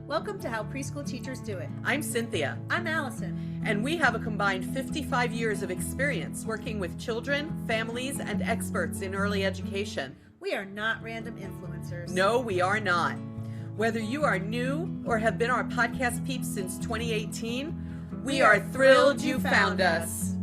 Welcome to How Preschool Teachers Do It. I'm Cynthia. I'm Alison. And we have a combined 55 years of experience working with children, families, and experts in early education. We are not random influencers. No, we are not. Whether you are new or have been our podcast peeps since 2018, we are thrilled you found us.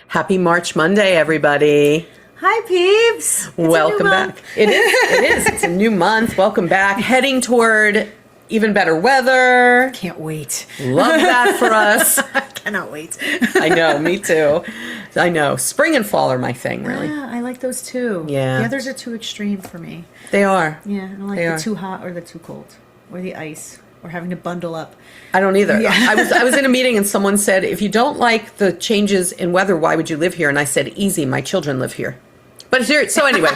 Happy March Monday, everybody. Hi, peeps. Welcome back. It is. It's a new month. Welcome back. Heading toward even better weather. Can't wait. Love that for us. I cannot wait. I know, me too. I know. Spring and fall are my thing, really. Yeah, I like those too. Yeah. The others are too extreme for me. They are. Yeah, I don't like the too hot or the too cold. Or the ice. Or having to bundle up. I don't either. Yeah. I was in a meeting and someone said, if you don't like the changes in weather, why would you live here? And I said, easy, my children live here. But here, so anyway,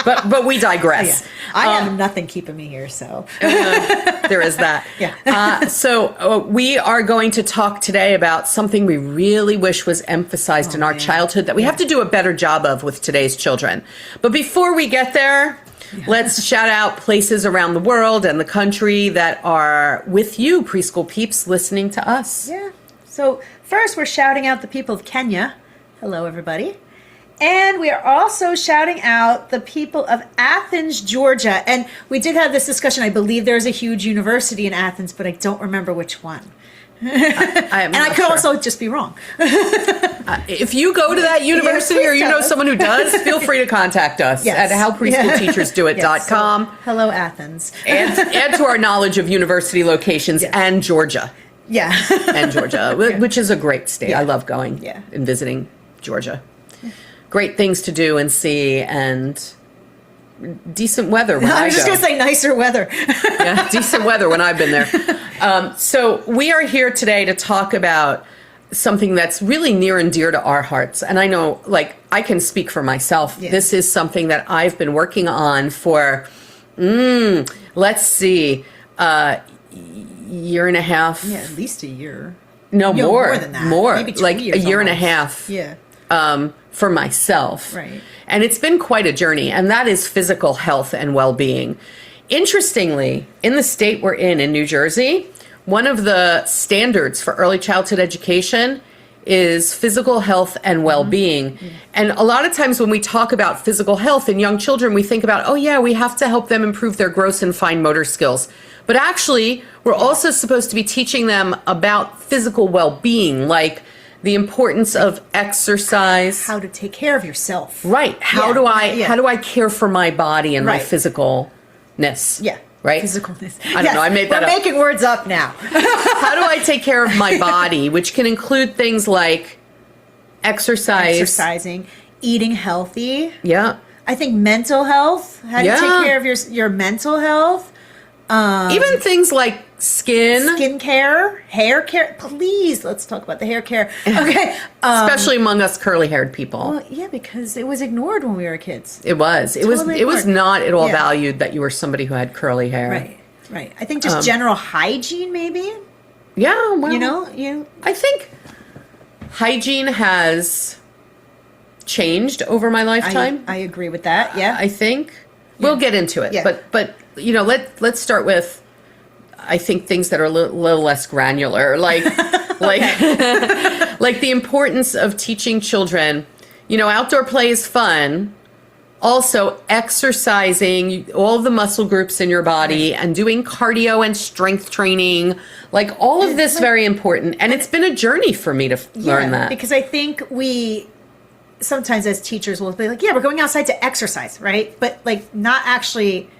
but we digress. Yeah. I have nothing keeping me here, so. There is that. Yeah. So we are going to talk today about something we really wish was emphasized in our childhood that we have to do a better job of with today's children. But before we get there, let's shout out places around the world and the country that are with you, preschool peeps, listening to us. Yeah. So first, we're shouting out the people of Kenya. Hello, everybody. And we are also shouting out the people of Athens, Georgia. And we did have this discussion. I believe there's a huge university in Athens, but I don't remember which one. I could also just be wrong. If you go to that university or you know someone who does, feel free to contact us at howpreschoolteachersdoit.com. Yes. Hello, Athens. Add to our knowledge of university locations and Georgia. Yeah. And Georgia, which is a great state. I love going and visiting Georgia. Great things to do and see, and decent weather when I go. I was just going to say nicer weather. Yeah, decent weather when I've been there. So we are here today to talk about something that's really near and dear to our hearts. And I know, like, I can speak for myself. Yeah. This is something that I've been working on for, let's see, year and a half. Yeah, at least a year. No, more than that. More. Maybe 2 like years a year almost. and a half. Yeah. For myself. Right. And it's been quite a journey, and that is physical health and well-being. Interestingly, in the state we're in New Jersey, one of the standards for early childhood education is physical health and well-being. Mm-hmm. And a lot of times when we talk about physical health in young children, we think about, we have to help them improve their gross and fine motor skills. But actually, we're also supposed to be teaching them about physical well-being, like the importance of exercise, how to take care of yourself. Right. How do I care for my body and my physicalness? Yeah. Right? Physicalness. I don't know. I made that up. We're making words up now. How do I take care of my body, which can include things like exercising, eating healthy. Yeah. I think mental health. How do you take care of your mental health? Even things like skin care, hair care. Please, let's talk about the hair care. Okay. Especially among us curly-haired people. Well, yeah, because it was ignored when we were kids. It was. It was not at all valued that you were somebody who had curly hair. Right. I think just general hygiene, maybe. Yeah, well, I think hygiene has changed over my lifetime. I agree with that. Yeah. I think we'll get into it. Yeah. But let's start with, I think, things that are a little less granular, like like the importance of teaching children, outdoor play is fun. Also, exercising all the muscle groups in your body and doing cardio and strength training, like all of this very important. And it's been a journey for me to learn that. Because I think we sometimes as teachers will be like, we're going outside to exercise, right? But like not actually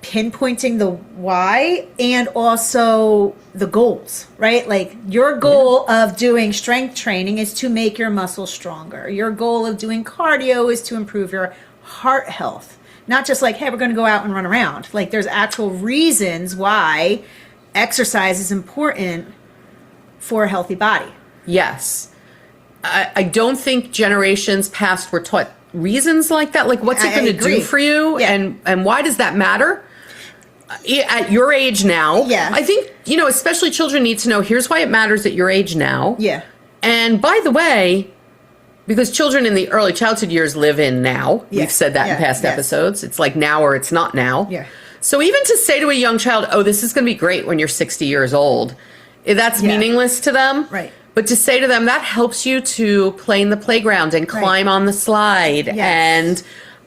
pinpointing the why and also the goals, right? Like your goal of doing strength training is to make your muscles stronger. Your goal of doing cardio is to improve your heart health. Not just like, hey, we're going to go out and run around. Like there's actual reasons why exercise is important for a healthy body. Yes. I don't think generations past were taught reasons like that. Like what's it going to do for you? Yeah. And why does that matter? At your age now, I think, especially children need to know, here's why it matters at your age now. Yeah. And by the way, because children in the early childhood years live in now. We've said that in past episodes. It's like now or it's not now. Yeah. So even to say to a young child, oh, this is going to be great when you're 60 years old, that's meaningless to them. Right. But to say to them, that helps you to play in the playground and climb on the slide and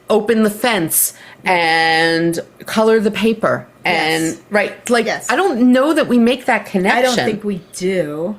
open the fence and color the paper. And I don't know that we make that connection. I don't think we do.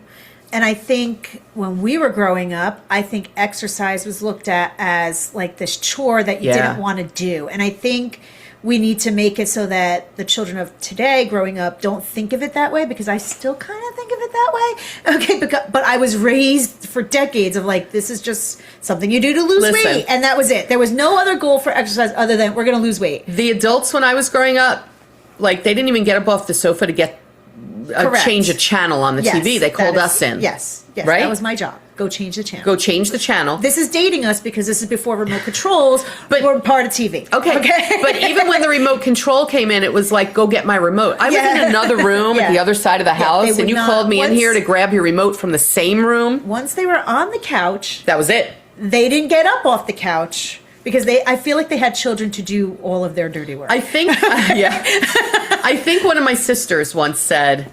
And I think when we were growing up, I think exercise was looked at as like this chore that you didn't want to do. And I think we need to make it so that the children of today growing up don't think of it that way, because I still kind of think of it that way. Okay, but I was raised for decades of like, this is just something you do to lose weight. And that was it. There was no other goal for exercise other than we're going to lose weight. The adults when I was growing up, like they didn't even get up off the sofa to get change a channel on the TV. They called us in. Yes. Right? That was my job. Go change the channel. Go change the channel. This is dating us because this is before remote controls, but we're part of TV. Okay. But even when the remote control came in, it was like, go get my remote. I was in another room at the other side of the house, and you called me in here to grab your remote from the same room. Once they were on the couch, that was it. They didn't get up off the couch because I feel like they had children to do all of their dirty work. I think, I think one of my sisters once said,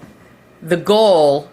the goal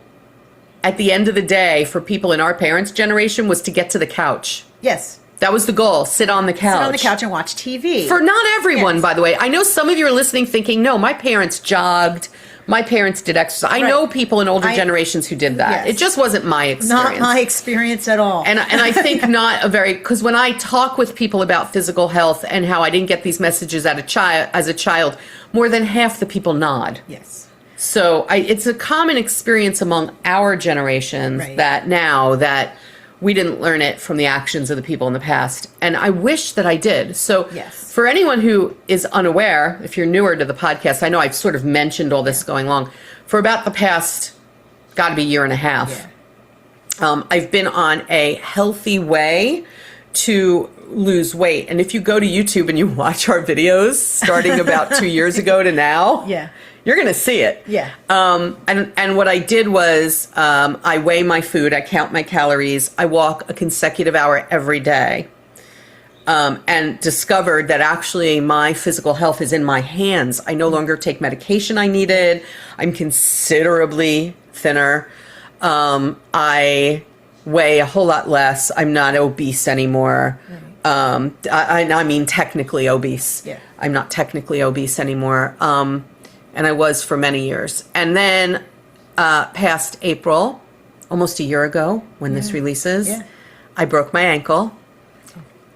at the end of the day for people in our parents' generation was to get to the couch. Yes. That was the goal. Sit on the couch. Sit on the couch and watch TV. For not everyone, by the way. I know some of you are listening thinking, no, my parents jogged. My parents did exercise. I know people in older generations who did that. It just wasn't my experience. Not my experience at all. And I think not a very, because when I talk with people about physical health and how I didn't get these messages as a child, more than half the people nod. Yes. So it's a common experience among our generations that we didn't learn it from the actions of the people in the past. And I wish that I did. So for anyone who is unaware, if you're newer to the podcast, I know I've sort of mentioned all this going along. For about the past, got to be year and a half, I've been on a healthy way to lose weight. And if you go to YouTube and you watch our videos starting about 2 years ago to now, you're going to see it. Yeah. And what I did was I weigh my food. I count my calories. I walk a consecutive hour every day. And discovered that actually my physical health is in my hands. I no longer take medication I needed. I'm considerably thinner. I weigh a whole lot less. I'm not obese anymore. I mean technically obese. Yeah. I'm not technically obese anymore. And I was for many years. And then past April, almost a year ago when this releases, I broke my ankle.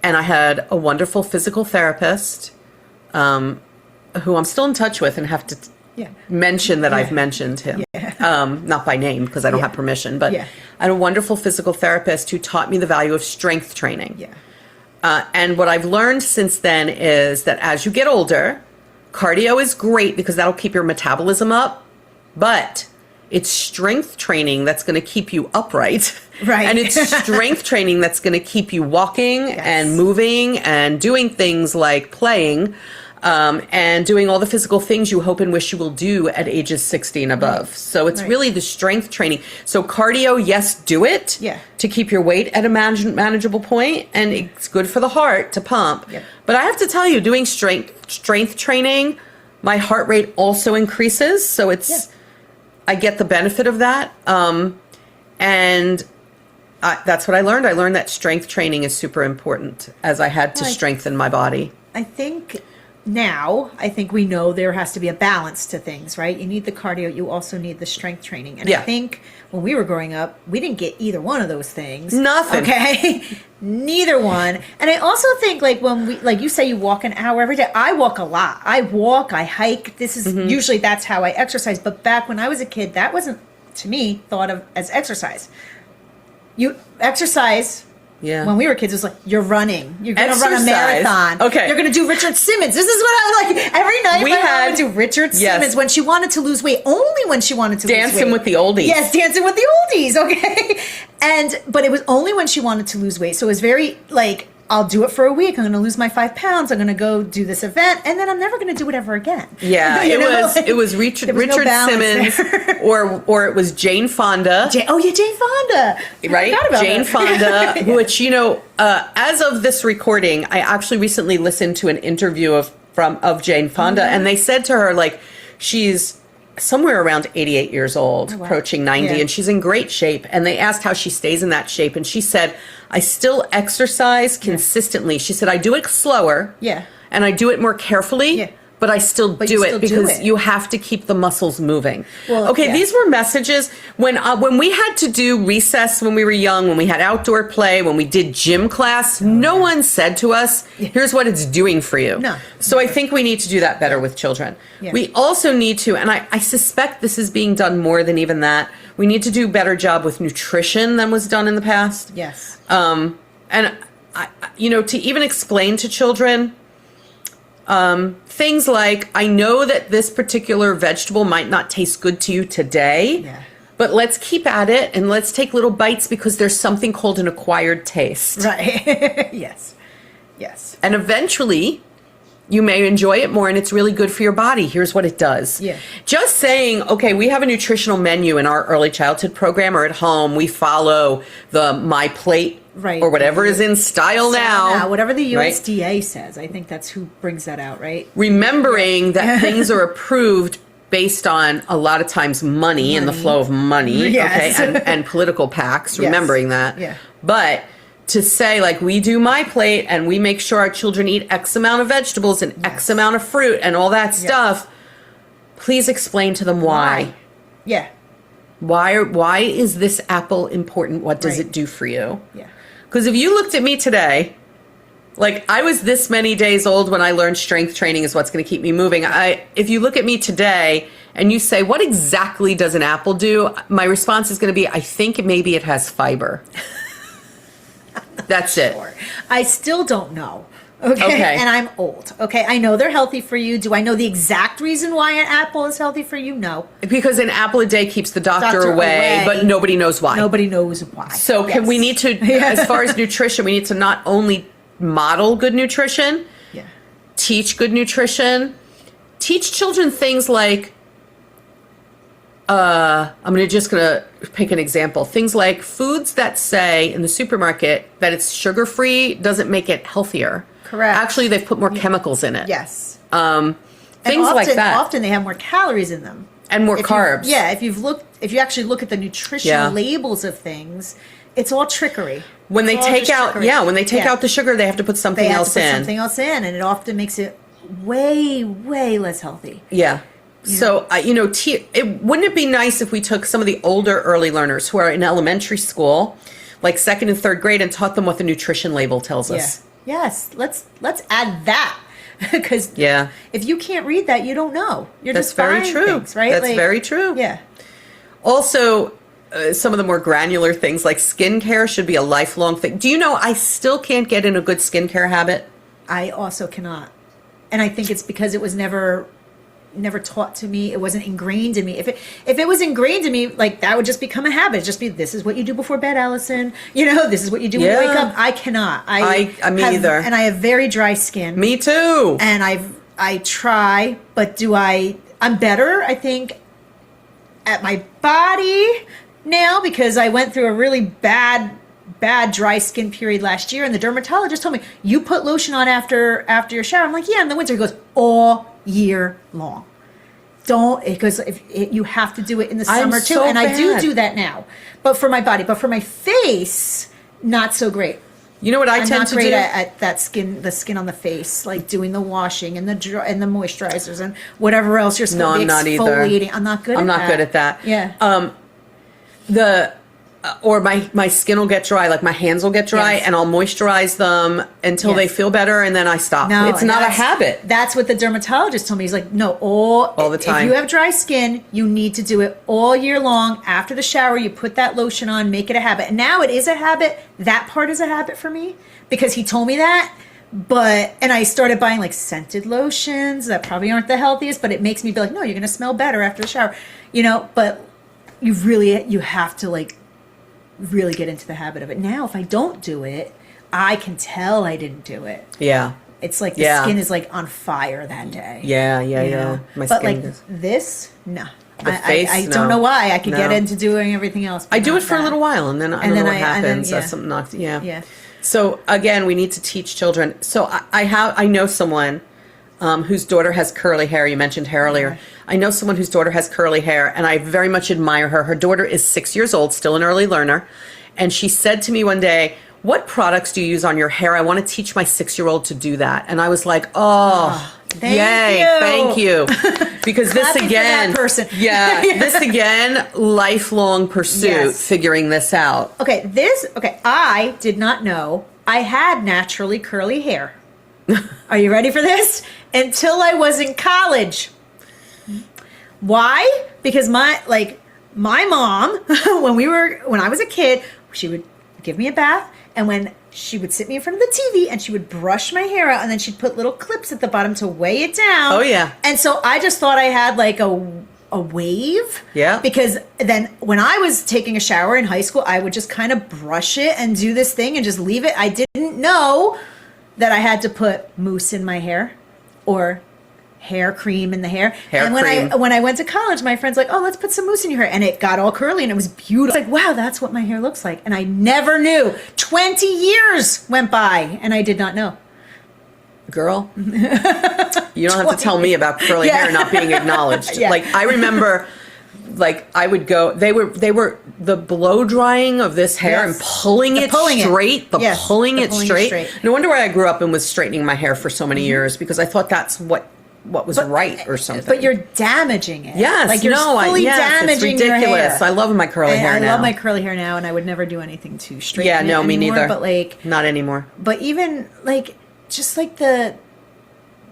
And I had a wonderful physical therapist who I'm still in touch with and have to mention that I've mentioned him. Not by name because I don't have permission. But I had a wonderful physical therapist who taught me the value of strength training. And what I've learned since then is that as you get older, cardio is great because that'll keep your metabolism up, but it's strength training that's going to keep you upright. Right. And it's strength training that's going to keep you walking and moving and doing things like playing and doing all the physical things you hope and wish you will do at ages 60 and above. So it's really the strength training. So cardio, yes, do it to keep your weight at a manageable point, and it's good for the heart to pump. But I have to tell you, doing strength training, my heart rate also increases. So it's I get the benefit of that. And that's what I learned. I learned that strength training is super important as I had to strengthen my body. I think we know there has to be a balance to things, right? You need the cardio, you also need the strength training. And I think when we were growing up, we didn't get either one of those things. Nothing. Okay? Neither one. And I also think like when we, like you say you walk an hour every day, I walk a lot. I hike. This is usually that's how I exercise. But back when I was a kid, that wasn't, to me, thought of as exercise. You exercise. When we were kids, it was like, you're running. You're going to run a marathon. Okay. You're going to do Richard Simmons. This is what I like. Every night my mom would do Richard Simmons when she wanted to lose weight. Only when she wanted to lose weight. Dancing with the oldies. Yes, dancing with the oldies. Okay. But it was only when she wanted to lose weight. So it was very like, I'll do it for a week. I'm going to lose my 5 pounds. I'm going to go do this event, and then I'm never going to do it ever again. Yeah, it was Richard Simmons, or it was Jane Fonda. Jane Fonda, right? Jane Fonda, which as of this recording, I actually recently listened to an interview of Jane Fonda, and they said to her, like, she's somewhere around 88 years old, approaching 90, and she's in great shape. And they asked how she stays in that shape, and she said, I still exercise consistently. She said, I do it slower, and I do it more carefully, but I still do it because you have to keep the muscles moving. Well, these were messages when we had to do recess when we were young, when we had outdoor play, when we did gym class, no one said to us, here's what it's doing for you. No. So I think we need to do that better with children. Yeah. We also need to, and I suspect this is being done more than even that, we need to do a better job with nutrition than was done in the past. Yes. And, to even explain to children, things like, I know that this particular vegetable might not taste good to you today, but let's keep at it and let's take little bites because there's something called an acquired taste. Right. Yes. And eventually you may enjoy it more and it's really good for your body. Here's what it does. Yeah. Just saying, okay, we have a nutritional menu in our early childhood program, or at home we follow the My Plate or whatever is in style now. Whatever the USDA says. I think that's who brings that out, right? Remembering that things are approved based on a lot of times money and the flow of money, and political PACs, remembering that. Yeah. But to say, like, we do My Plate and we make sure our children eat X amount of vegetables and X amount of fruit and all that stuff, please explain to them why. Yeah. Why is this apple important? What does it do for you? Yeah. Because if you looked at me today, like, I was this many days old when I learned strength training is what's going to keep me moving. If you look at me today and you say, what exactly does an apple do? My response is going to be, I think maybe it has fiber. That's it. I still don't know. Okay. And I'm old. Okay. I know they're healthy for you. Do I know the exact reason why an apple is healthy for you? No. Because an apple a day keeps the doctor away, but nobody knows why. Nobody knows why. So we need to, as far as nutrition, we need to not only model good nutrition, teach good nutrition, teach children things like, I'm just going to pick an example. Things like foods that say in the supermarket that it's sugar-free doesn't make it healthier. Correct. Actually, they've put more chemicals in it. Yes. Things like that. Often they have more calories in them. And more carbs. If you actually look at the nutritional labels of things, it's all trickery. When they take out the sugar, they have to put something else in. And it often makes it way, way less healthy. Yeah. So, wouldn't it be nice if we took some of the older early learners who are in elementary school, like 2nd and 3rd grade, and taught them what the nutrition label tells us? Yes, let's add that. Because if you can't read that, you don't know. You're just buying things, right? That's very true. Yeah. Also, some of the more granular things like skincare should be a lifelong thing. Do you know I still can't get in a good skincare habit? I also cannot. And I think it's because it was never taught to me. It wasn't ingrained in me. If it was ingrained in me, like, that would just become a habit. Just be, this is what you do before bed, Allison. This is what you do when you wake up. I cannot. Me either. And I have very dry skin. Me too. And I try, but I'm better, I think, at my body now, because I went through a really bad dry skin period last year, and the dermatologist told me, you put lotion on after your shower. I'm like, yeah, in the winter. He goes, all year long. Don't, because you have to do it in the summer too. And I do that now, but for my body, but for my face, not so great. You know what I tend to do? I'm not great at the skin on the face, like doing the washing and the moisturizers and whatever else you're supposed to be exfoliating. I'm not good at that. Yeah. Or my skin will get dry, like my hands will get dry, and I'll moisturize them until they feel better, and then I stop. No, it's not a habit. That's what the dermatologist told me. He's like, no, all the time. If you have dry skin, you need to do it all year long. After the shower, you put that lotion on, make it a habit. And now it is a habit. That part is a habit for me because he told me that. And I started buying like scented lotions that probably aren't the healthiest, but it makes me be like, no, you're going to smell better after the shower, but you have to like really get into the habit of it. Now, if I don't do it, I can tell I didn't do it. Yeah. It's like the skin is like on fire that day. Yeah. My skin is. This, no. I don't know why. I could get into doing everything else. I do it for a little while, and then I don't know what happens. Something knocks. Yeah. So again, we need to teach children. So I know someone whose daughter has curly hair. You mentioned hair earlier. I know someone whose daughter has curly hair, and I very much admire her. Her daughter is 6 years old, still an early learner. And she said to me one day, what products do you use on your hair? I want to teach my 6-year-old to do that. And I was like, thank you. Because this again, person. this again, lifelong pursuit, figuring this out. Okay, I did not know I had naturally curly hair. Are you ready for this? Until I was in college. Why? Because my mom, when I was a kid, she would give me a bath, and when she would sit me in front of the TV and she would brush my hair out, and then she'd put little clips at the bottom to weigh it down. Oh yeah. And so I just thought I had like a wave. Yeah. Because then when I was taking a shower in high school, I would just kind of brush it and do this thing and just leave it. I didn't know that I had to put mousse in my hair or hair cream in the hair. And when I went to college, my friend's like, oh, let's put some mousse in your hair. And it got all curly and it was beautiful. Like, wow, that's what my hair looks like. And I never knew. 20 years went by and I did not know. Girl, you don't have to tell me about curly hair not being acknowledged. Like, I remember, like, I would go, they were the blow drying of this hair and pulling it straight. Pulling it straight. No wonder why I grew up and was straightening my hair for so many years, because I thought that's what was right or something. But you're damaging it. Yes, like you're fully damaging it's ridiculous. Your hair. I love my curly hair now. I love my curly hair now, and I would never do anything to straighten it me anymore, neither. But like, not anymore. But even like, just like the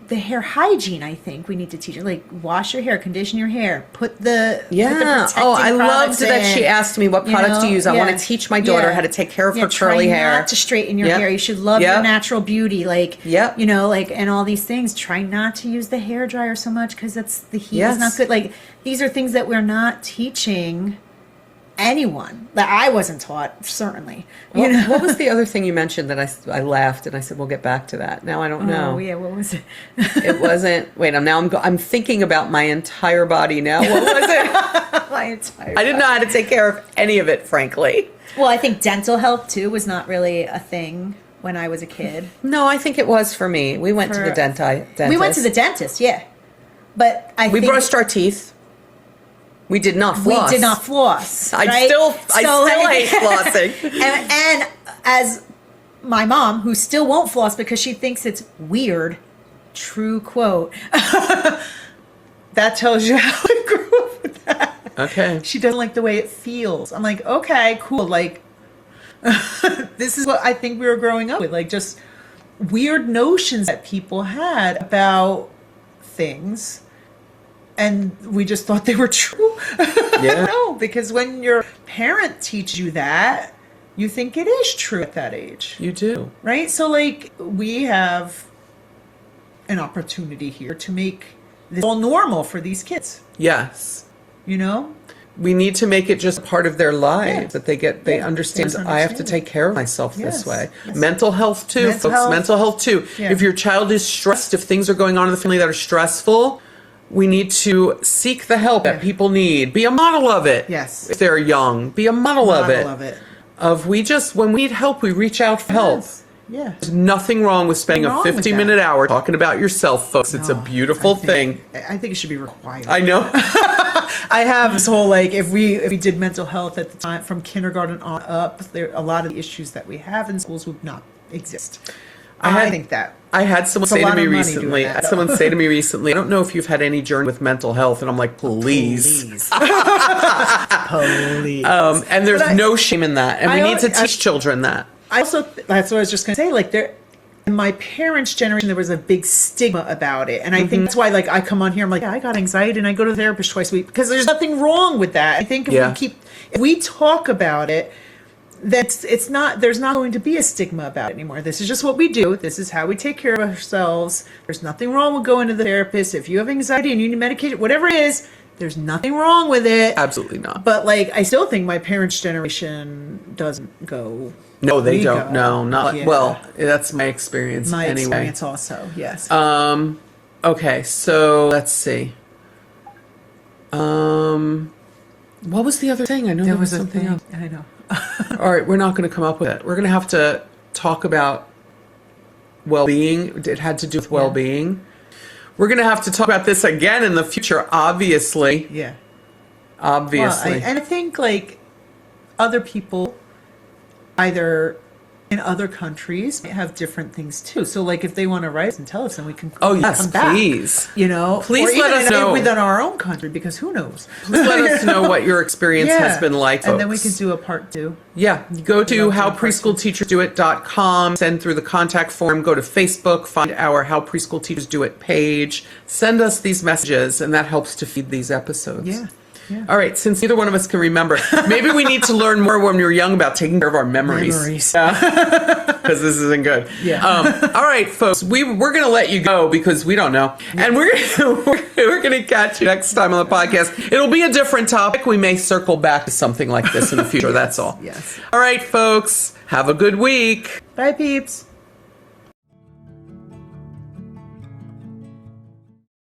hair hygiene, I think we need to teach it. Like, wash your hair, condition your hair, put the I loved that she asked me what products to use. I want to teach my daughter how to take care of her curly hair. Try not to straighten your hair. You should love your natural beauty. Like, like, and all these things. Try not to use the hair dryer so much because the heat is not good. Like, these are things that we're not teaching anyone. That I wasn't taught, certainly. What was the other thing you mentioned that I laughed and I said we'll get back to that? Now I don't know. Oh yeah, what was it? It wasn't. Wait, I'm thinking about my entire body now. What was it? My entire. I didn't know how to take care of any of it, frankly. Well, I think dental health too was not really a thing when I was a kid. No, I think it was for me. We went to the dentist. We went to the dentist, but we brushed our teeth. We did not floss. I still hate flossing. And as my mom, who still won't floss because she thinks it's weird, true quote, that tells you how I grew up with that. Okay. She doesn't like the way it feels. I'm like, okay, cool. Like, this is what I think we were growing up with. Like, just weird notions that people had about things. And we just thought they were true. Yeah. No, because when your parent teaches you that, you think it is true at that age. You do. Right? So, like, we have an opportunity here to make this all normal for these kids. Yes. You know? We need to make it just part of their lives, that they understand I have to take care of myself this way. Yes. Mental health too, folks. Mental health too. Yeah. If your child is stressed, if things are going on in the family that are stressful, we need to seek the help that people need. Be a model of it. Yes. If they're young, be a model of it. Of it. When we need help, we reach out for help. Yeah. There's nothing wrong with spending a 50-minute hour talking about yourself, folks. It's a beautiful thing. I think it should be required. I know. I have this whole, like, if we did mental health at the time, from kindergarten on up, a lot of the issues that we have in schools would not exist. I think that. I had someone say to me recently, I don't know if you've had any journey with mental health, and I'm like, please. Please. And there's no shame in that, and we need to teach children that. That's what I was just going to say, like, in my parents' generation, there was a big stigma about it. And I think that's why, like, I come on here, I'm like, I got anxiety and I go to the therapist twice a week, because there's nothing wrong with that. I think if we talk about it, there's not going to be a stigma about it anymore. This is just what we do. This is how we take care of ourselves. There's nothing wrong with going to the therapist. If you have anxiety and you need medication, whatever it is, there's nothing wrong with it. Absolutely not. But, like, I still think my parents' generation doesn't go. No, they don't. No, not well. That's my experience. My anyway. experience also. Yes. Okay, so let's see. What was the other thing? I know there was something else. I know. All right, we're not going to come up with it. We're going to have to talk about well-being. It had to do with well-being. We're going to have to talk about this again in the future, obviously. Yeah. Obviously. Well, and I think like other people, either in other countries, have different things too. So like if they want to write us and tell us, then we can Oh, yes, come back. please. You know, Please or let even us know. within our own country, because who knows? Please let us know what your experience has been like, and then we folks. can do a part 2. Yeah, go to Love to howpreschoolteachersdoit.com, send through the contact form, go to Facebook, find our How Preschool Teachers Do It page, send us these messages, and that helps to feed these episodes. Yeah. Yeah. All right, since neither one of us can remember, maybe we need to learn more when we were young about taking care of our memories. Because this isn't good. Yeah. All right, folks, we're going to let you go because we don't know. And we're going to catch you next time on the podcast. It'll be a different topic. We may circle back to something like this in the future. That's all. Yes. All right, folks, have a good week. Bye, peeps.